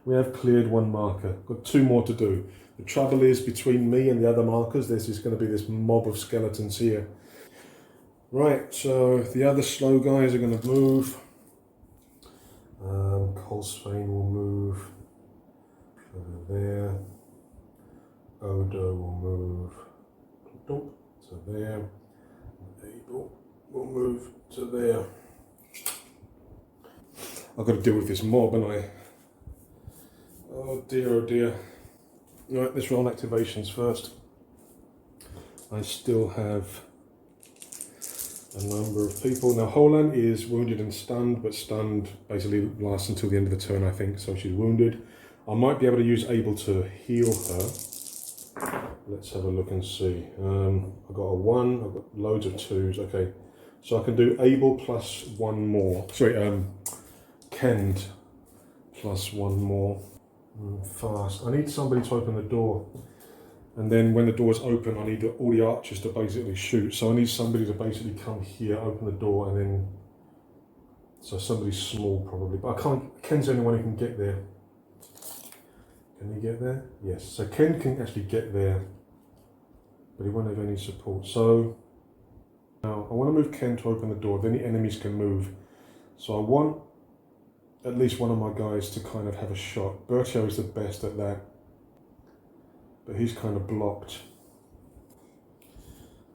We have cleared one marker. Got 2 more to do. The trouble is, between me and the other markers, there's just going to be this mob of skeletons here. Right, so the other slow guys are going to move. Colsvain will move over there. Odo will move to there. Abel will move to there. I've got to deal with this mob, haven't I? Oh dear, oh dear. Right, let's roll activations first. I still have a number of people. Now, Holan is wounded and stunned, but stunned basically lasts until the end of the turn, I think, so she's wounded. I might be able to use Abel to heal her. Let's have a look and see. I've got a 1, I've got loads of 2s. Okay, so I can do Abel plus 1 more. Sorry, Kend plus 1 more. Fast. I need somebody to open the door. And then when the door's open, I need all the archers to basically shoot. So I need somebody to basically come here, open the door, and then... So somebody small probably. But I can't... Ken's the only one who can get there. Can he get there? Yes. So Ken can actually get there. But he won't have any support. So... Now, I want to move Ken to open the door. Then the enemies can move. So I want at least one of my guys to kind of have a shot. Bertio is the best at that. But he's kind of blocked.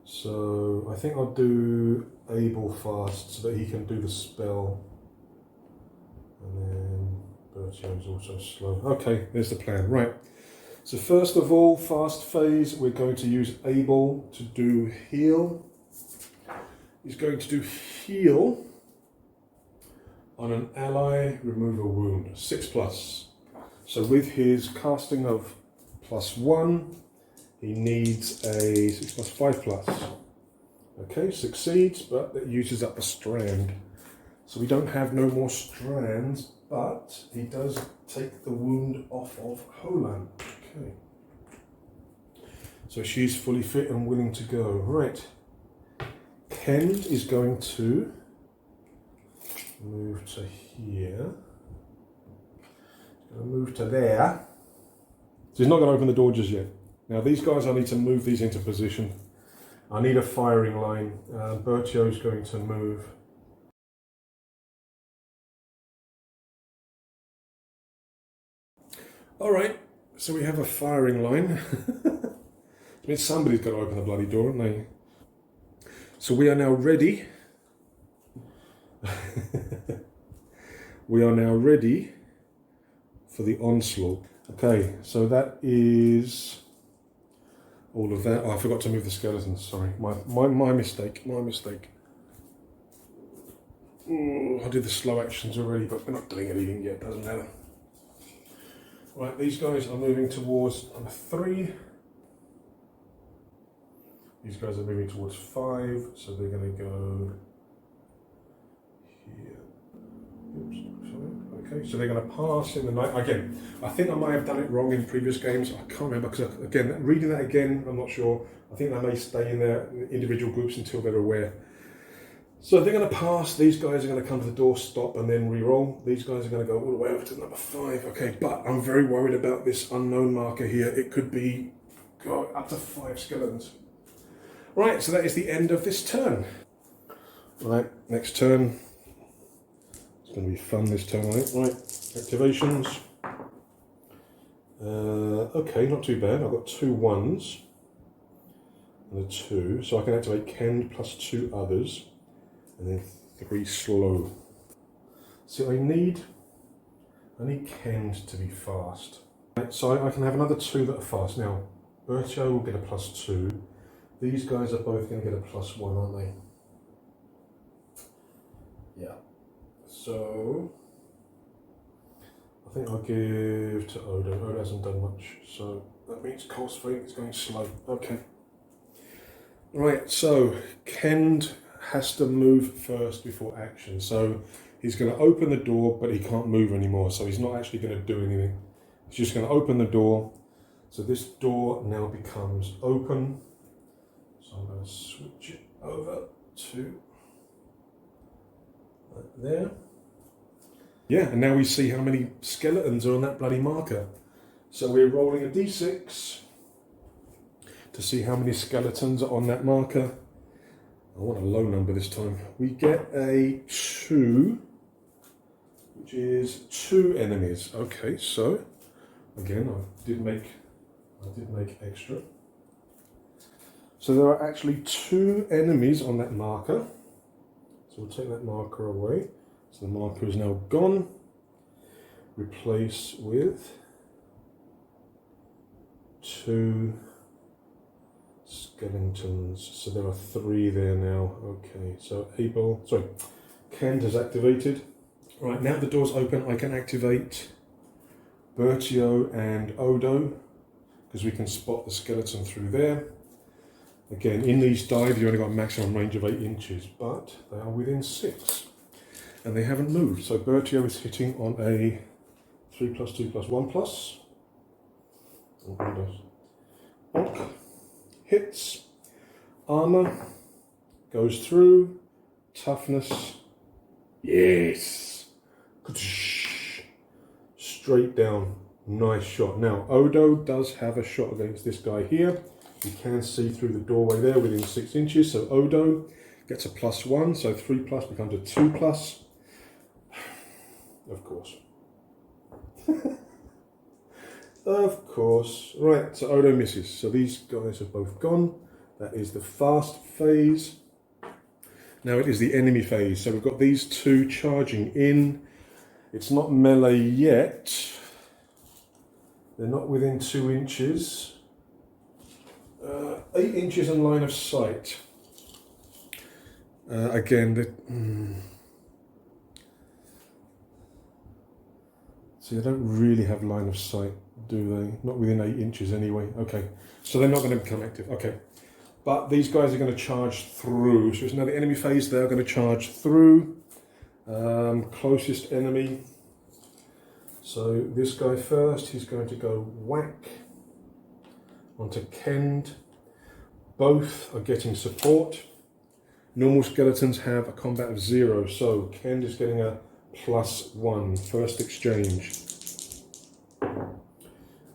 So I think I'll do Abel fast so that he can do the spell. And then Bertio's also slow. Okay, there's the plan. Right. So first of all, fast phase, we're going to use Abel to do heal. He's going to do heal on an ally, remove a wound, 6+. So with his casting of +1, he needs a 6+, 5+. Okay, succeeds, but that uses up a strand. So we don't have no more strands, but he does take the wound off of Holan. Okay. So she's fully fit and willing to go. Right. Ken is going to move to here. He's going to move to there. So he's not going to open the door just yet. Now these guys, I need to move these into position. I need a firing line. Bertio's going to move. All right, so we have a firing line. I mean, somebody's got to open the bloody door, haven't they? So we are now ready. We are now ready for the onslaught. Okay, so that is all of that. Oh, I forgot to move the skeletons, sorry. My mistake, my mistake. I did the slow actions already, but we're not doing anything yet, doesn't matter. Right, these guys are moving towards number 3. These guys are moving towards 5, so they're going to go here. Oops, sorry. Okay, so they're going to pass in the night. Again, I think I might have done it wrong in previous games. I can't remember, because again, reading that again, I'm not sure. I think they may stay in their individual groups until they're aware. So they're going to pass. These guys are going to come to the door, stop, and then re-roll. These guys are going to go all the way over to number 5. Okay, but I'm very worried about this unknown marker here. It could be, God, up to 5 skeletons. Right, so that is the end of this turn. Right, next turn. It's going to be fun this turn, I think. Right, activations. Okay, not too bad. I've got 2 1s and a 2. So I can activate Ken plus 2 others. And then 3 slow. So I need Kend to be fast. Right, so I can have another 2 that are fast. Now, Bertio will get a +2. These guys are both going to get a +1, aren't they? Yeah. So I think I'll give to Odo. Odo hasn't done much, so that means Colsvain is going slow. Okay. Right, so Kend has to move first before action. So he's going to open the door, but he can't move anymore. So he's not actually going to do anything. He's just going to open the door. So this door now becomes open. So I'm going to switch it over to right there. yeah, and now we see how many skeletons are on that bloody marker. So we're rolling a d6 to see how many skeletons are on that marker. I want a low number this time. We get a 2, which is 2 enemies. Okay, so again, I did make extra. So there are actually 2 enemies on that marker. So we'll take that marker away. So the marker is now gone. Replace with 2 skeletons. So there are 3 there now. Okay, so Kend has activated. Right, now the door's open, I can activate Bertio and Odo, because we can spot the skeleton through there. Again, in these dive, you only got a maximum range of 8 inches, but they are within 6. And they haven't moved. So Bertio is hitting on a 3+2+1+. Bonk. Hits. Armor. Goes through. Toughness. Yes! Straight down. Nice shot. Now, Odo does have a shot against this guy here. You can see through the doorway there within 6 inches. So Odo gets a +1, so 3+ becomes a 2+. Of course. Of course. Right, so Odo misses. So these guys are both gone. That is the fast phase. Now it is the enemy phase. So we've got these 2 charging in. It's not melee yet. They're not within 2 inches. 8 inches in line of sight. See, they don't really have line of sight, do they? Not within 8 inches anyway. Okay, so they're not going to become active. Okay, but these guys are going to charge through. So it's now the enemy phase. They're going to charge through. Closest enemy. So this guy first. He's going to go whack onto Kend. Both are getting support. Normal skeletons have a combat of 0, so Kend is getting a +1, first exchange.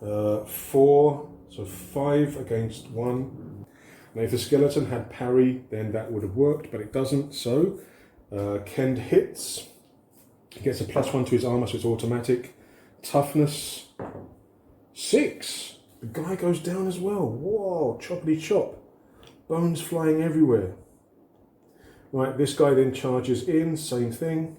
4, so 5 against 1. Now if the skeleton had parry, then that would have worked, but it doesn't, so Kend hits. He gets a +1 to his armor, so it's automatic. Toughness, 6. The guy goes down as well. Whoa, choppity chop. Bones flying everywhere. Right, this guy then charges in, same thing.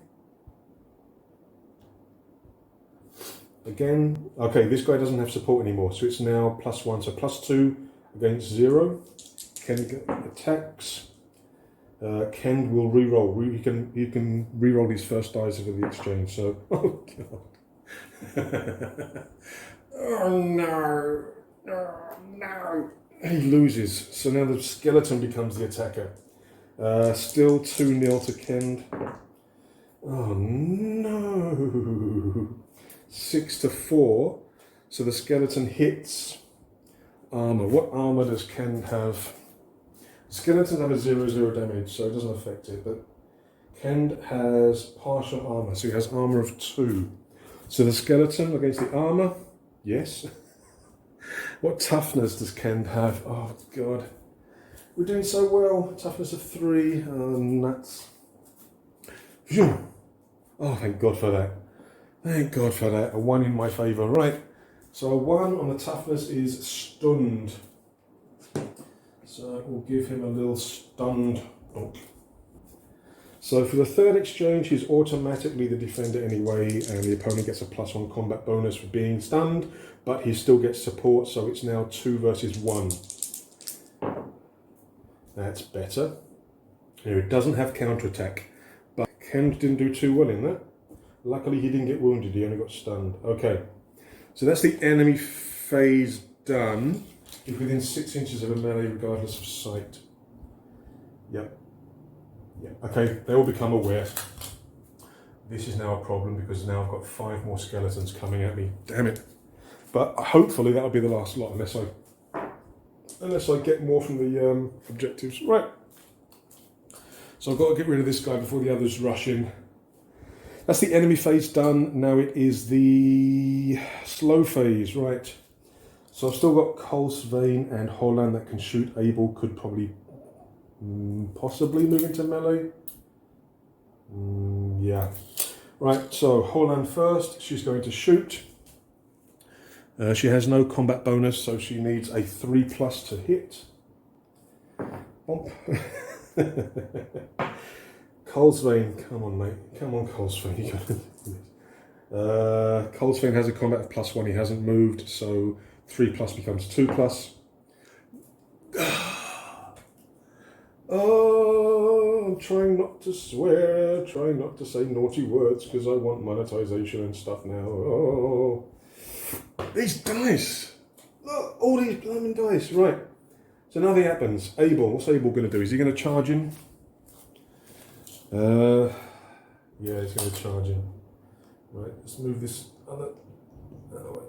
Again, okay, this guy doesn't have support anymore, so it's now +1, so +2 against 0. Kend attacks. Kend will re-roll. You can re-roll these first dice of the exchange, so, oh god. Oh no, oh no. He loses, so now the skeleton becomes the attacker. Still 2-0 to Kend. Oh no. 6-4, so the skeleton hits. Armor. What armor does Kend have? Skeletons have a 0/0 damage, so it doesn't affect it, but Kend has partial armor, so he has armor of 2. So the skeleton against the armor, yes. What toughness does Kend have? Oh god. We're doing so well. Toughness of 3. Nuts. Oh, thank god for that. Thank god for that. A 1 in my favour. Right. So a 1 on the toughness is stunned. So we'll give him a little stunned bonk. So for the third exchange, he's automatically the defender anyway, and the opponent gets a +1 combat bonus for being stunned, but he still gets support, so it's now 2 versus 1. That's better. Now it doesn't have counterattack, but Kend didn't do too well in that. Luckily he didn't get wounded, he only got stunned. Okay, so that's the enemy phase done. If within 6 inches of a melee regardless of sight. Yep. Yeah. Okay, they all become aware. This is now a problem because now I've got 5 more skeletons coming at me. Damn it. But hopefully that'll be the last lot unless I get more from the objectives. Right. So I've got to get rid of this guy before the others rush in. That's the enemy phase done. Now it is the slow phase, right? So I've still got Colsvain and Holland that can shoot. Abel could probably possibly move into melee. Yeah. Right, so Holland first. She's going to shoot. She has no combat bonus, so she needs a 3+ to hit. Bump. Colsvain, come on, mate. Come on, Colsvain. Colsvain has a combat of +1. He hasn't moved, so 3+ becomes 2+. Oh, I'm trying not to swear, trying not to say naughty words because I want monetization and stuff now. Oh, these dice! Look, all these blooming dice. Right. So nothing happens. Abel, what's Abel going to do? Is he going to charge in? Yeah, he's going to charge in. Right, let's move this other way.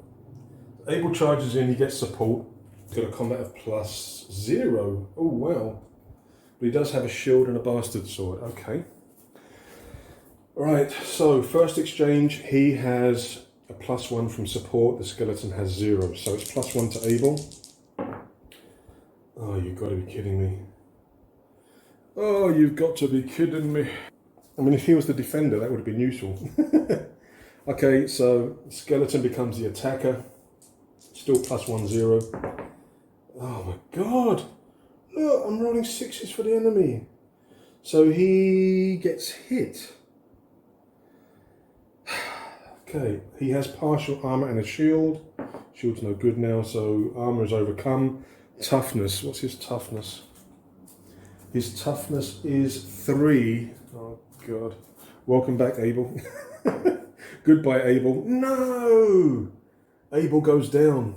Abel charges in, he gets support. Got a combat of +0. Oh, wow. But he does have a shield and a bastard sword. Okay. Right, so first exchange, he has a +1 from support. The skeleton has 0. So it's +1 to Abel. Oh, you've got to be kidding me. Oh, you've got to be kidding me. I mean, if he was the defender, that would have been useful. Okay, so skeleton becomes the attacker. Still +1, 0. Oh my god. Look, I'm rolling 6s for the enemy. So he gets hit. Okay, he has partial armor and a shield. Shield's no good now, so armor is overcome. Toughness, what's his toughness? His toughness is 3. Oh god. Welcome back, Abel. Goodbye, Abel. No! Abel goes down.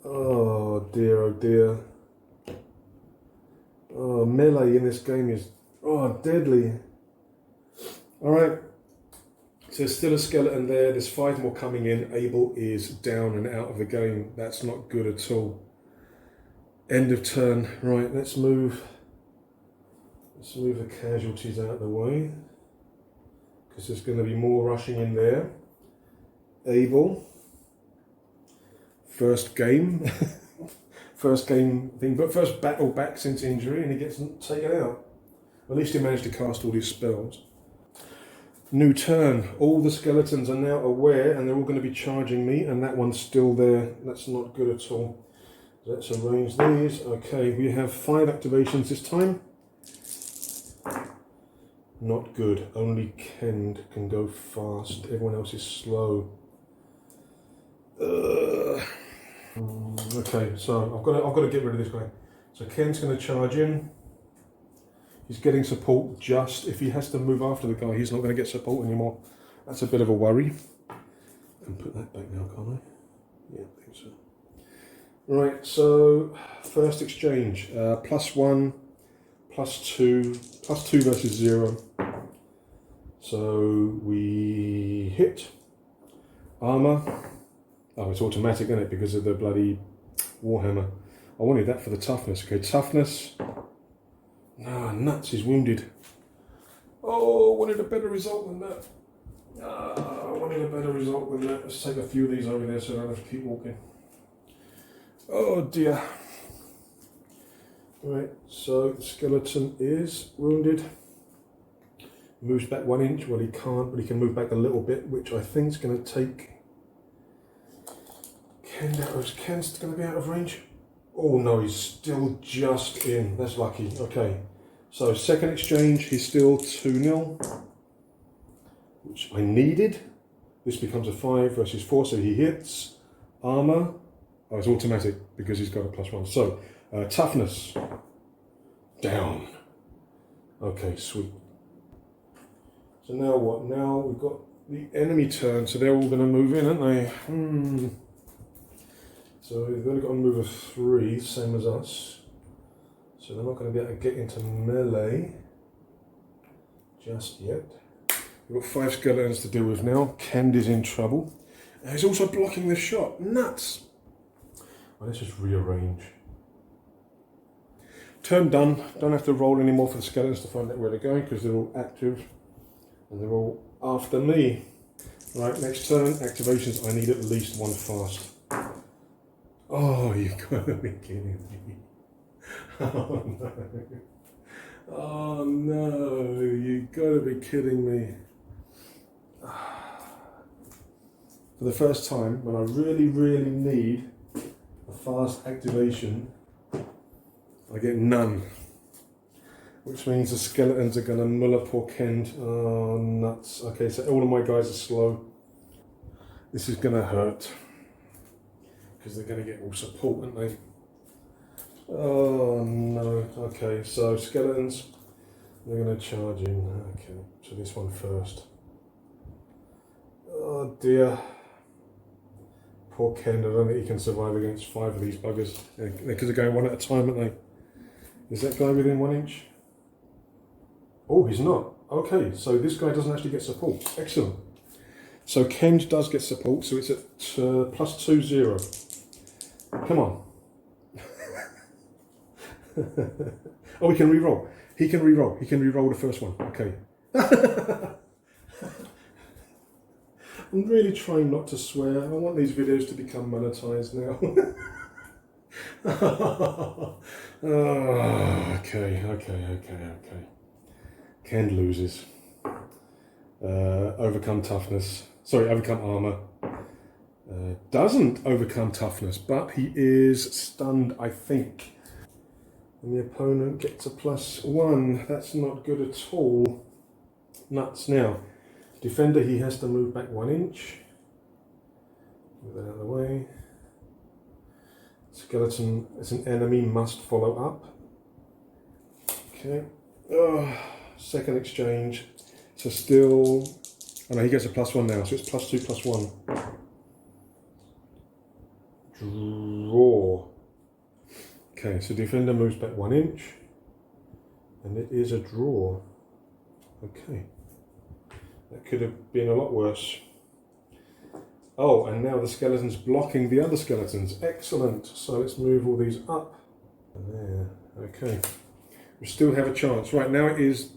Oh dear, oh dear. Oh, melee in this game is deadly. Alright. So there's still a skeleton there. There's 5 more coming in. Abel is down and out of the game. That's not good at all. End of turn. Right, let's move the casualties out of the way, because there's going to be more rushing in there. Abel. First game. First game thing, but first battle back since injury, and he gets taken out. At least he managed to cast all his spells. New turn. All the skeletons are now aware, and they're all going to be charging me, and that one's still there. That's not good at all. Let's arrange these. Okay, we have 5 activations this time. Not good. Only Kend can go fast. Everyone else is slow. Okay, so I've got to get rid of this guy. So Ken's going to charge in. He's getting support just if he has to move after the guy. He's not going to get support anymore. That's a bit of a worry. I can put that back now, can't I? Yeah, I think so. Right, so first exchange, +1, +2, +2 versus 0. So we hit. Armor. Oh, it's automatic, isn't it? Because of the bloody Warhammer. I wanted that for the toughness. Okay, toughness. Ah, nuts, he's wounded. Oh, I wanted a better result than that. I wanted a better result than that. Let's take a few of these over there so I don't have to keep walking. Oh dear. Right, so the skeleton is wounded. Moves back 1 inch. Well, he can't, but he can move back a little bit, which I think is going to take Ken out. Is Ken's going to be out of range? Oh no, he's still just in. That's lucky. Okay, so second exchange, he's still 2-0, which I needed. This becomes a 5 versus 4, so he hits. Armor. Oh, it's automatic because he's got a +1. So, toughness. Down. Okay, sweet. So now what? Now we've got the enemy turn, so they're all going to move in, aren't they? So they've only got a move of 3, same as us. So they're not going to be able to get into melee just yet. We've got 5 skeletons to deal with now. Kend is in trouble. And he's also blocking the shot. Nuts! Well, let's just rearrange. Turn done. Don't have to roll anymore for the skeletons to find out where they're going because they're all active. And they're all after me. Right, next turn, activations. I need at least one fast. Oh, you've got to be kidding me. Oh no. Oh no, you've got to be kidding me. For the first time, when I really, really need a fast activation, I get none. Which means the skeletons are going to mull up or Kend. Oh, nuts. Okay, so all of my guys are slow. This is going to hurt. Because they're going to get all support, aren't they? Oh, no. Okay, so skeletons, they're going to charge in. Okay, so this one first. Oh, dear. Poor Kend, I don't think he can survive against 5 of these buggers. Because they're going one at a time, aren't they? Is that guy within 1 inch? Oh, he's not. Okay, so this guy doesn't actually get support. Excellent. So Kend does get support, so it's at +2-0. Come on. Oh, he can re-roll. He can re-roll. He can re-roll the first one. Okay. I'm really trying not to swear. I want these videos to become monetized now. Oh, okay. Kend loses. Overcome toughness. Sorry, overcome armor. Doesn't overcome toughness, but he is stunned, I think. And the opponent gets a +1. That's not good at all. Nuts. Now, defender, he has to move back 1 inch. Move that out of the way. Skeleton as an enemy must follow up. Okay. Second exchange. So still, oh no, he gets a +1 now, so it's +2, +1. Draw. Okay, so defender moves back 1 inch, and it is a draw. Okay. That could have been a lot worse. Oh, and now the skeleton's blocking the other skeletons. Excellent. So let's move all these up. There. Okay. We still have a chance. Right, now it is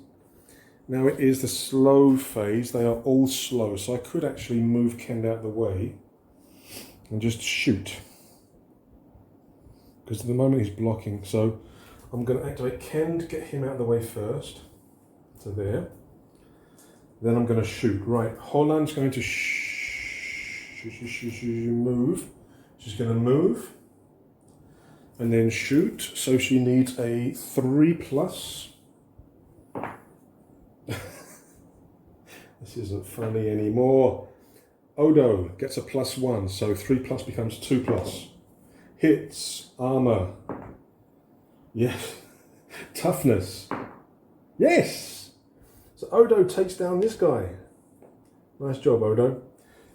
the slow phase. They are all slow. So I could actually move Kend out of the way and just shoot. Because at the moment he's blocking. So I'm going to activate Kend, get him out of the way first. So there. Then I'm going to shoot. Right, Holland's going to move. She's going to move. And then shoot. So she needs a 3+. This isn't funny anymore. Odo gets a +1. So 3+ becomes 2+. Hits. Armor. Yes. Toughness. Yes! So Odo takes down this guy. Nice job, Odo.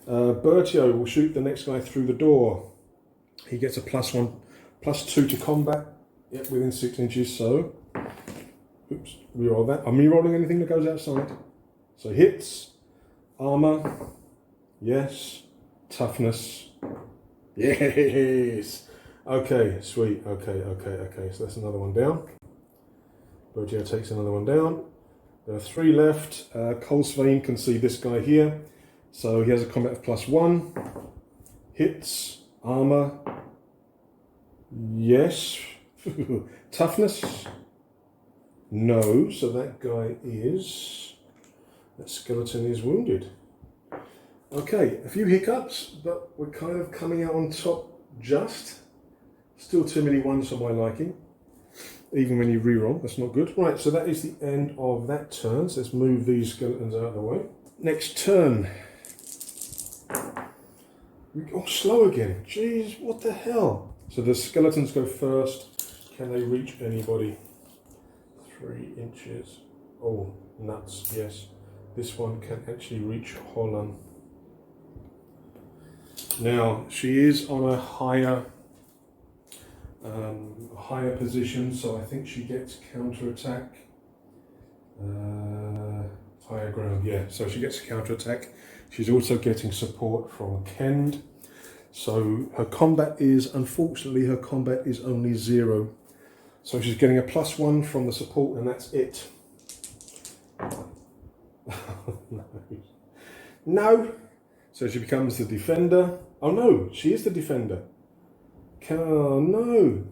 Bertio will shoot the next guy through the door. He gets a +1, +2 to combat. Yep, within 6 inches, so. Oops, reroll that. I'm rerolling anything that goes outside. So hits. Armor. Yes. Toughness. Yes! Okay, sweet. Okay. So that's another one down. Bertio takes another one down. There are 3 left. Colesvein can see this guy here. So he has a combat of +1. Hits. Armor. Yes. Toughness. No. So that guy is... That skeleton is wounded. Okay, a few hiccups, but we're kind of coming out on top just. Still too many ones for my liking. Even when you reroll, that's not good. Right, so that is the end of that turn. So let's move these skeletons out of the way. Next turn. Oh, slow again. Jeez, what the hell? So the skeletons go first. Can they reach anybody? 3 inches. Oh, nuts, yes. This one can actually reach Holland. Now, she is on a higher position, so I think she gets counter-attack. Higher ground, yeah, so she gets counter-attack. She's also getting support from Kend. So her combat is, unfortunately, her combat is only 0. So she's getting a +1 from the support, and that's it. No. No! So she becomes the defender. Oh no, she is the defender. Oh no!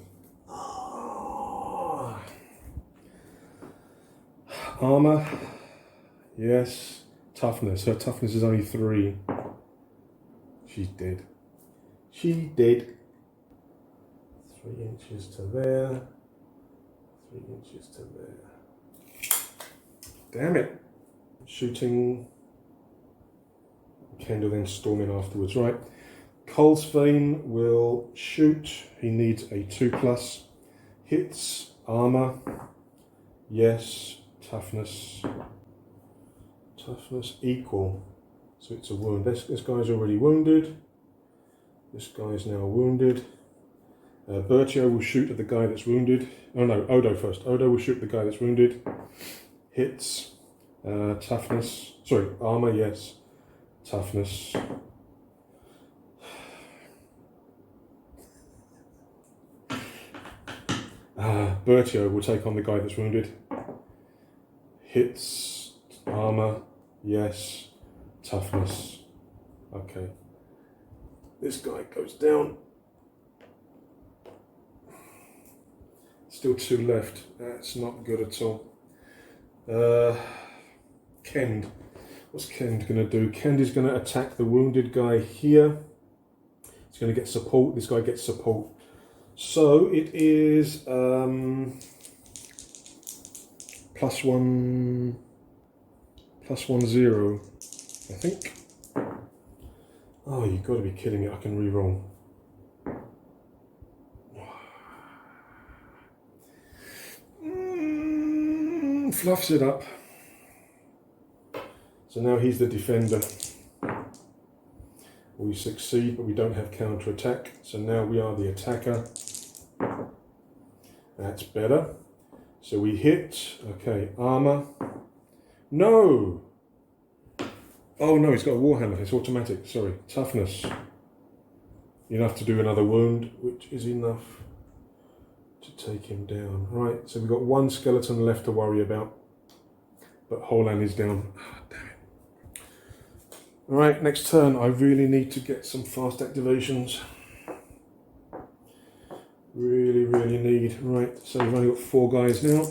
Ah. Armor. Yes. Toughness. Her toughness is only 3. She's dead. She dead. 3 inches to there. 3 inches to there. Damn it. Shooting. Kendall then storming afterwards. Right. Colesvane will shoot. He needs a 2+. Hits. Armor. Yes. Toughness. Toughness equal. So it's a wound. This guy's already wounded. This guy's now wounded. Bertio will shoot at the guy that's wounded. Oh no, Odo first. Odo will shoot at the guy that's wounded. Hits. Toughness. Sorry, armor, yes. Toughness. Bertio will take on the guy that's wounded. Hits. Armor, yes. Toughness. Okay. This guy goes down. Still 2 left. That's not good at all. Kend. What's Kend going to do? Kend is going to attack the wounded guy here. He's going to get support. This guy gets support. So it is +1, +1, 0, I think. Oh, you've got to be kidding me. I can re-roll. Fluffs it up. So now he's the defender. We succeed, but we don't have counter-attack. So now we are the attacker. That's better. So we hit. Okay, armor. No! Oh no, he's got a warhammer. It's automatic. Sorry. Toughness. Enough to do another wound, which is enough to take him down. Right, so we've got 1 skeleton left to worry about. But Holand is down. Oh, damn it. Alright, next turn. I really need to get some fast activations. Really need. Right, so we've only got 4 guys now.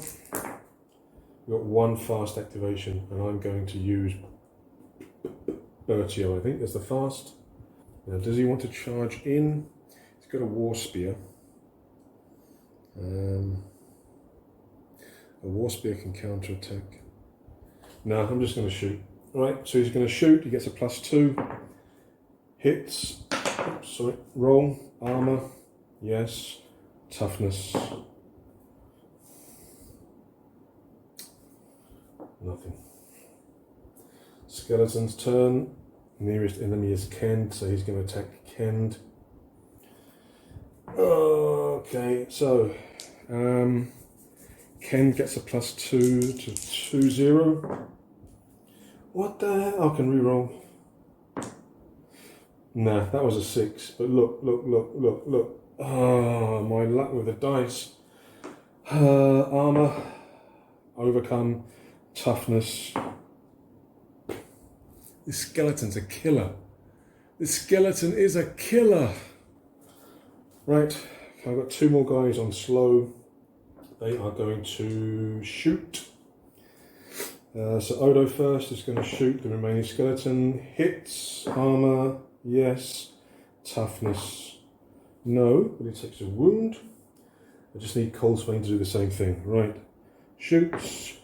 We've got 1 fast activation, and I'm going to use Bertio, I think. There's the fast. Now, does he want to charge in? He's got a war spear. A war spear can counter attack. No, I'm just going to shoot. Right, so he's going to shoot. He gets a +2. Hits. Oops, sorry. Roll. Armor. Yes. Toughness. Nothing. Skeleton's turn. Nearest enemy is Kend, so he's going to attack Kend. Okay, so Kend gets a +2 to 2-0. What the hell? I can reroll. Nah, that was a 6. But look. Oh, my luck with the dice. Armor. Overcome. Toughness. This skeleton's a killer. This skeleton is a killer. Right, I've got 2 more guys on slow. They are going to shoot. So Odo first is going to shoot the remaining skeleton. Hits, armor, yes. Toughness, no, but it takes a wound. I just need Colesvane to do the same thing. Right, shoots,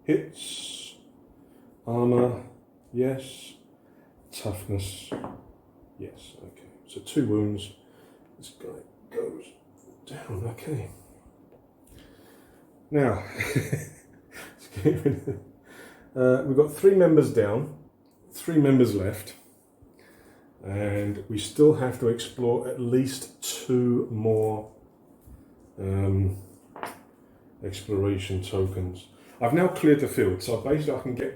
hits, armor, yes. Toughness, yes. Okay, so 2 wounds. This guy goes down. Okay. Now, we've got 3 members down, 3 members left, and we still have to explore at least 2 more exploration tokens. I've now cleared the field, so basically I can get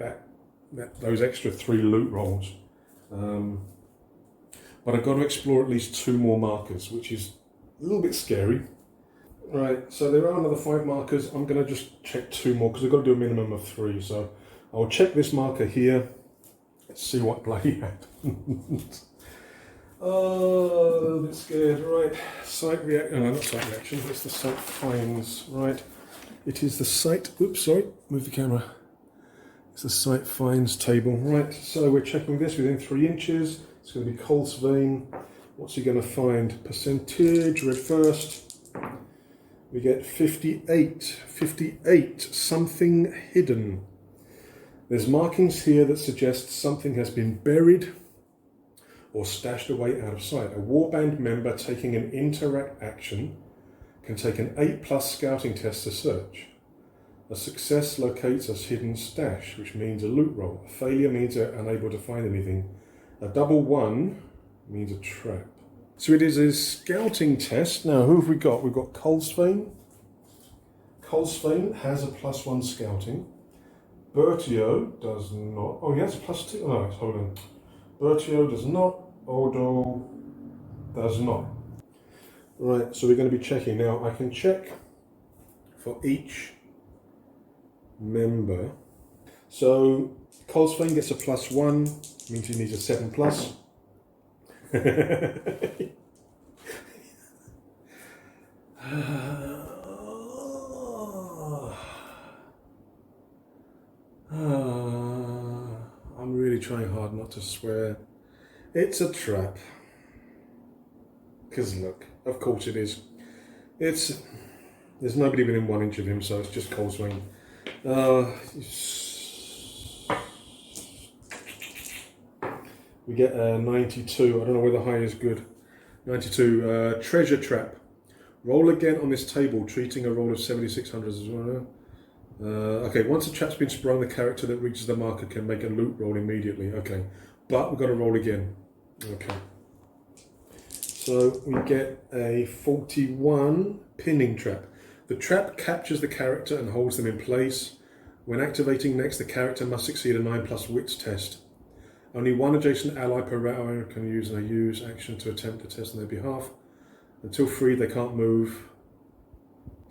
those extra 3 loot rolls. But I've got to explore at least 2 more markers, which is a little bit scary. Right, so there are another 5 markers. I'm going to just check 2 more because I've got to do a minimum of 3. So I'll check this marker here. Let's see what bloody happens. Oh, a bit scared. Right, site reaction. No, not site reaction. It's the site finds. Right, it is the site. Oops, sorry. Move the camera. It's the site finds table. Right, so we're checking this within 3 inches. It's going to be Colsvane. What's he going to find? Percentage. Read first. We get 58. 58. Something hidden. There's markings here that suggest something has been buried or stashed away out of sight. A warband member taking an interact action can take an 8+ scouting test to search. A success locates a hidden stash, which means a loot roll. A failure means they're unable to find anything. A double 1 means a trap. So it is a scouting test. Now, who have we got? We've got Colsvane. Colsvane has a +1 scouting. Bertio does not. Oh, he has a +2. Oh, no, hold on. Bertio does not. Odo does not. Right, so we're going to be checking. Now, I can check for each member. So, Colsvane gets a +1, means he needs a 7+. I'm really trying hard not to swear. It's a trap. Because look, of course it is. There's nobody within 1 inch of him, so it's just Colsvane. We get a 92. I don't know whether high is good. 92. Treasure trap. Roll again on this table, treating a roll of 7600 as well. Okay, once a trap's been sprung, the character that reaches the marker can make a loot roll immediately. Okay, but we've got to roll again. Okay. So we get a 41 pinning trap. The trap captures the character and holds them in place. When activating next, the character must succeed a 9+ wits test. Only 1 adjacent ally per round can use a use action to attempt the test on their behalf. Until freed, they can't move.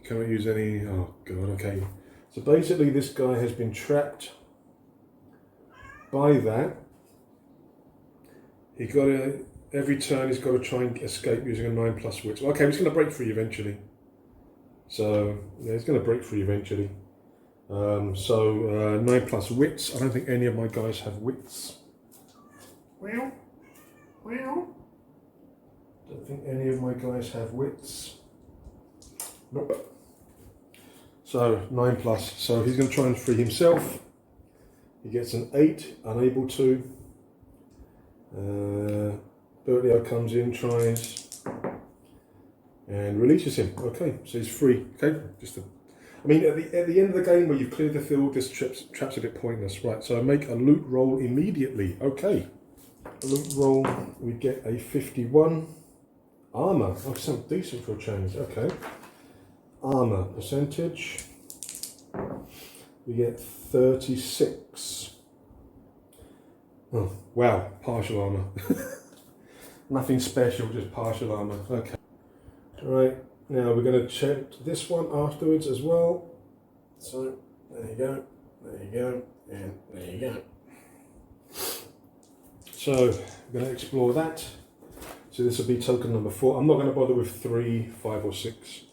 You cannot use any. Oh god. Okay. So basically, this guy has been trapped by that. He got to every turn. He's got to try and escape using a 9+ wits. Okay, he's going to break free eventually. So yeah, he's going to break free eventually. 9+ wits. I don't think any of my guys have wits. Well. Don't think any of my guys have wits. Nope. So 9+. So he's going to try and free himself. He gets an 8, unable to. Bertio comes in, tries, and releases him. Okay, so he's free. Okay, I mean, at the end of the game where you've cleared the field, this trap's a bit pointless. Right, so make a loot roll immediately. Okay. Loot roll, we get a 51. Armor, oh, something decent for a change. Okay. Armor percentage, we get 36. Oh, wow, partial armor. Nothing special, just partial armor. Okay. Right, now we're going to check this one afterwards as well. So, there you go, and there you go. So, we're going to explore that. So this will be token number 4. I'm not going to bother with 3, 5 or 6.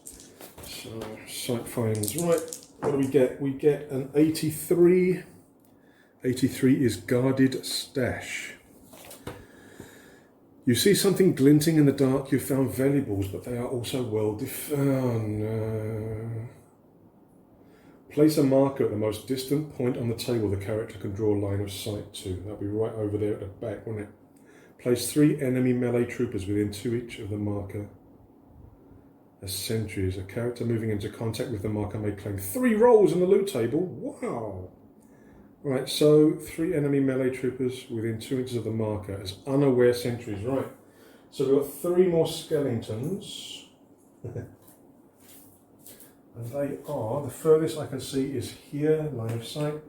So, site finds. Right, what do we get? We get an 83. 83 is guarded stash. You see something glinting in the dark. You've found valuables, but they are also well defined. Place a marker at the most distant point on the table the character can draw a line of sight to. That'll be right over there at the back, won't it? Place 3 enemy melee troopers within 2 each of the marker as sentries. A character moving into contact with the marker may claim 3 rolls on the loot table. Wow! Right, so 3 enemy melee troopers within 2 inches of the marker as unaware sentries. Right, so we've got 3 more skeletons. And they are, the furthest I can see is here, line of sight.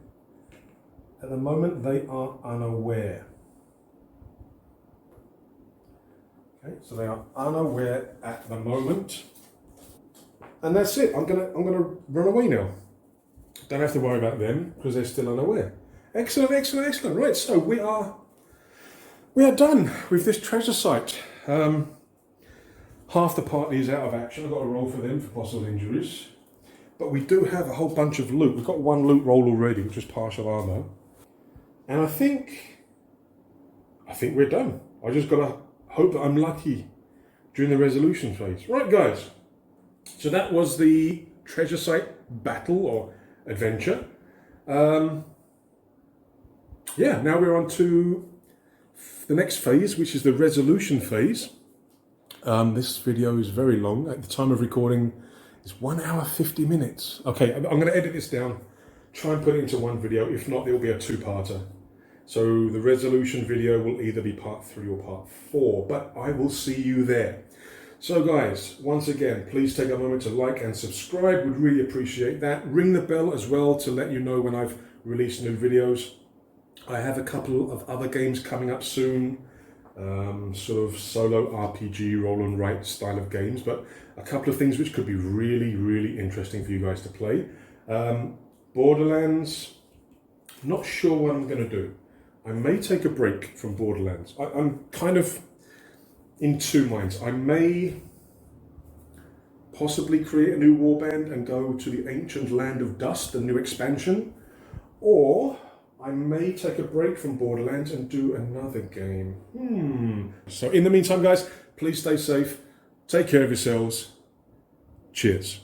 At the moment, they are unaware. Okay, so they are unaware at the moment. And that's it. I'm gonna run away now. Don't have to worry about them because they're still unaware. Excellent, excellent, excellent. Right, so we are done with this treasure site. Half the party is out of action. I've got to roll for them for possible injuries. But we do have a whole bunch of loot. We've got one loot roll already, which is partial armor. And I think we're done. I just got to hope that I'm lucky during the resolution phase. Right, guys. So that was the treasure site battle or adventure. Yeah, now we're on to the next phase, which is the resolution phase. This video is very long. At the time of recording, it's 1 hour 50 minutes. Okay, I'm going to edit this down, try and put it into one video. If not, it'll be a two-parter. So the resolution video will either be part 3 or part 4, but I will see you there. So guys, once again, please take a moment to like and subscribe. Would really appreciate that. Ring the bell as well to let you know when I've released new videos. I have a couple of other games coming up soon. Sort of solo RPG, roll and write style of games, but a couple of things which could be really, really interesting for you guys to play. Borderlands, not sure what I'm going to do. I may take a break from Borderlands. I'm kind of in two minds. I may possibly create a new warband and go to the Ancient Land of Dust, the new expansion, or I may take a break from Borderlands and do another game. So in the meantime, guys, please stay safe. Take care of yourselves. Cheers.